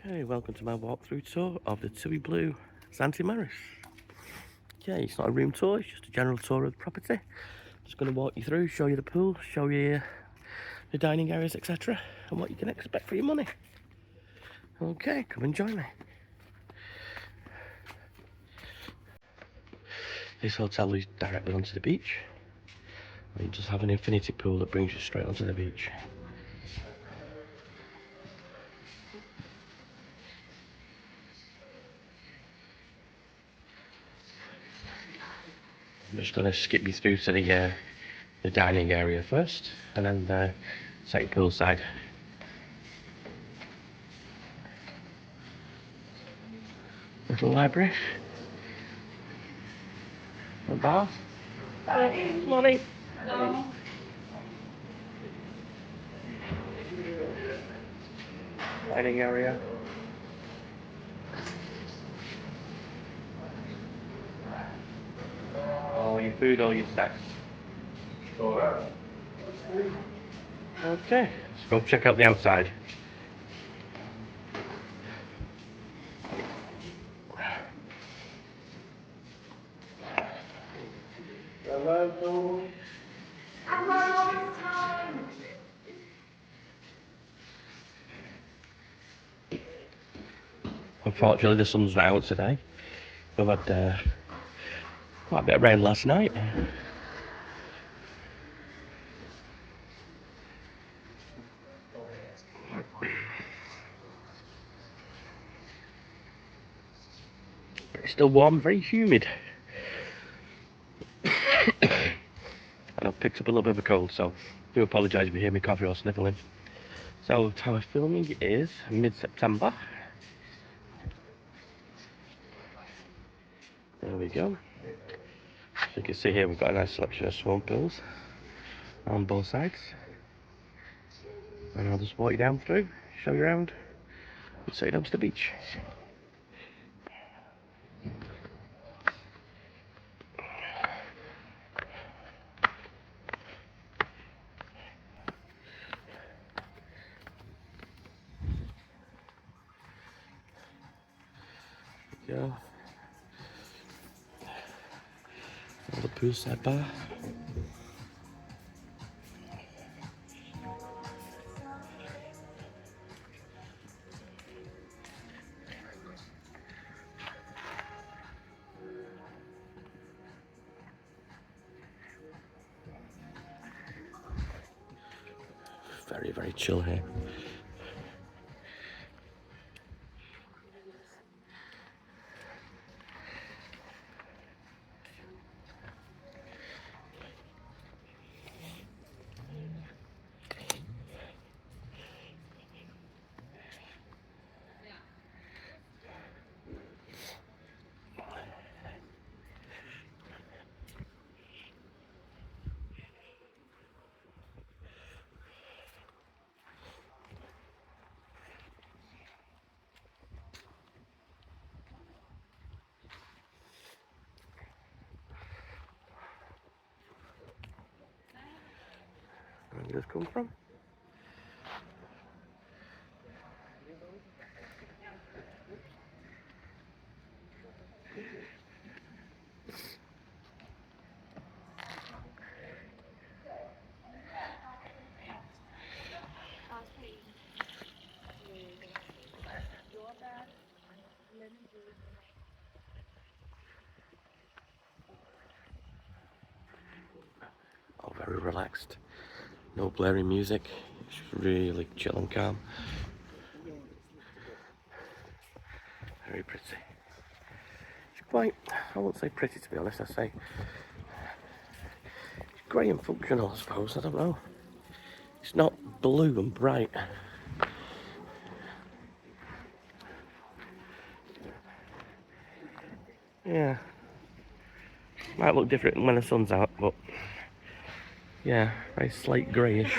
Hey, welcome to my walkthrough tour of the Tui Blue Zante Immerse. Okay, it's not a room tour, it's just a general tour of the property. Just going to walk you through, show you the pool, show you the dining areas, etc. and what you can expect for your money. Okay, come and join me. This hotel is directly onto the beach. You just have an infinity pool that brings you straight onto the beach. I'm just going to skip you through to the dining area first, and then take poolside. Little library. A bath. Morning. Dining area. All your food, all your snacks. Okay, let's go check out the outside. Unfortunately, the sun's not out today. We've had quite a bit of rain last night. But it's still warm, very humid. And I've picked up a little bit of a cold, so I do apologise if you hear me coughing or sniffling. So, time of filming is mid-September. There we go. So you can see here we've got a nice selection of swimming pools on both sides. And I'll just walk you down through, show you around, and take you down to the beach. Go. The poolside bar. Very, very chill here. Where did this come from? Oh, very relaxed. No blaring music. It's really chill and calm. Very pretty. It's quite, I won't say pretty to be honest, I say it's grey and functional, I suppose, I don't know. It's not blue and bright. Yeah. Might look different when the sun's out, but yeah, very slate greyish.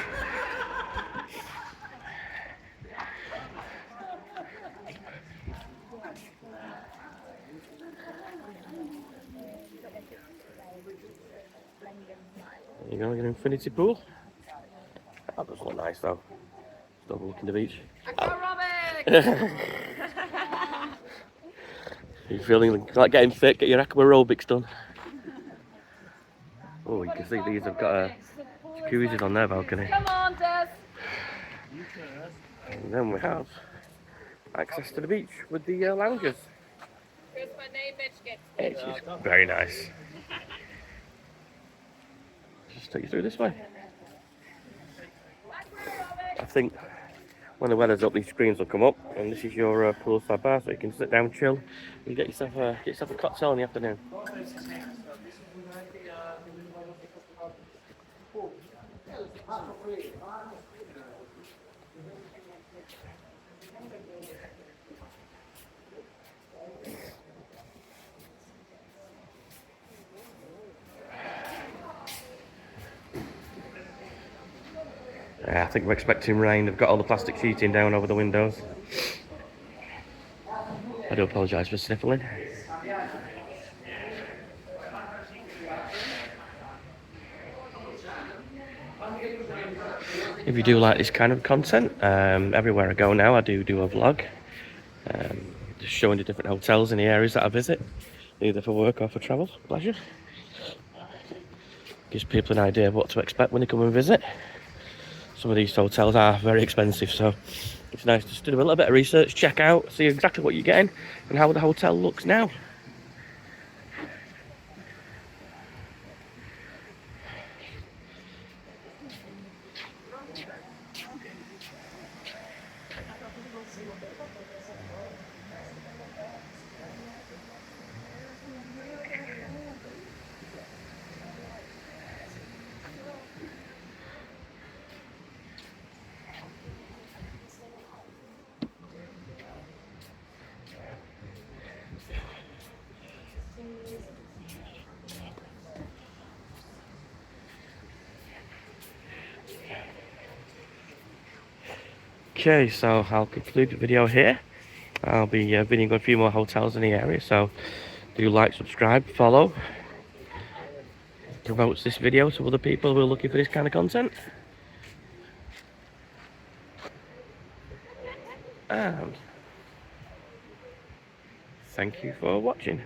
There you go, an infinity pool. That does look nice though. Just overlooking the beach. Aerobic! You're feeling like getting fit, get your aerobics done. Oh, you can see these have got jacuzzis on their balcony. Come on, Des. And then we have access to the beach with the lounges. It's just very nice. Just take you through this way. I think when the weather's up, these screens will come up, and this is your poolside bar, so you can sit down, chill, and get yourself a cocktail in the afternoon. I think we're expecting rain. They've got all the plastic sheeting down over the windows. I do apologise for sniffling. If you do like this kind of content, everywhere I go now I do a vlog. Just showing the different hotels in the areas that I visit, either for work or for travel pleasure. Gives people an idea of what to expect when they come and visit. Some of these hotels are very expensive, so it's nice just to do a little bit of research, check out, see exactly what you're getting and how the hotel looks now. Okay, so I'll conclude the video here. I'll be videoing a few more hotels in the area, so do like, subscribe, follow. Promotes this video to other people who are looking for this kind of content. And thank you for watching.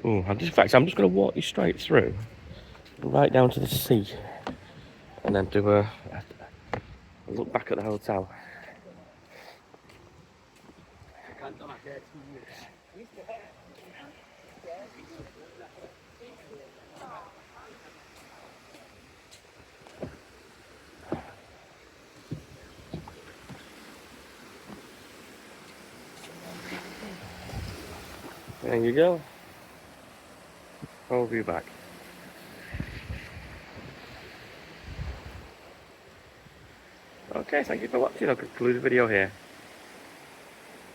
In fact, I'm just going to walk you straight through, right down to the sea, and then do a look back at the hotel. There you go. Overview back. Okay, thank you for watching. I'll conclude the video here.